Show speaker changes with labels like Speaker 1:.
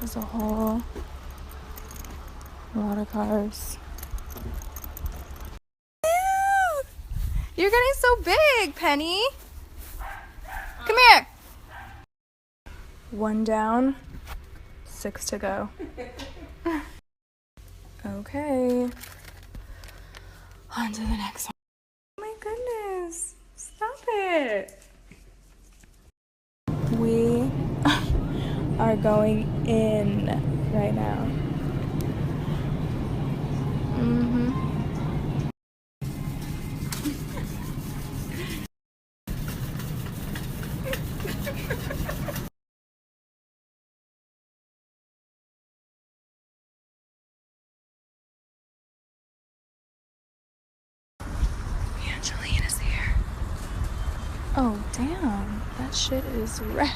Speaker 1: There's a lot of cars. You're getting so big, Penny. Come here. 1 down, 6 to go. Okay. On to the next one. Oh my goodness. Stop it. We are going in right now. Angelina's here. Oh, damn. That shit is wrecked.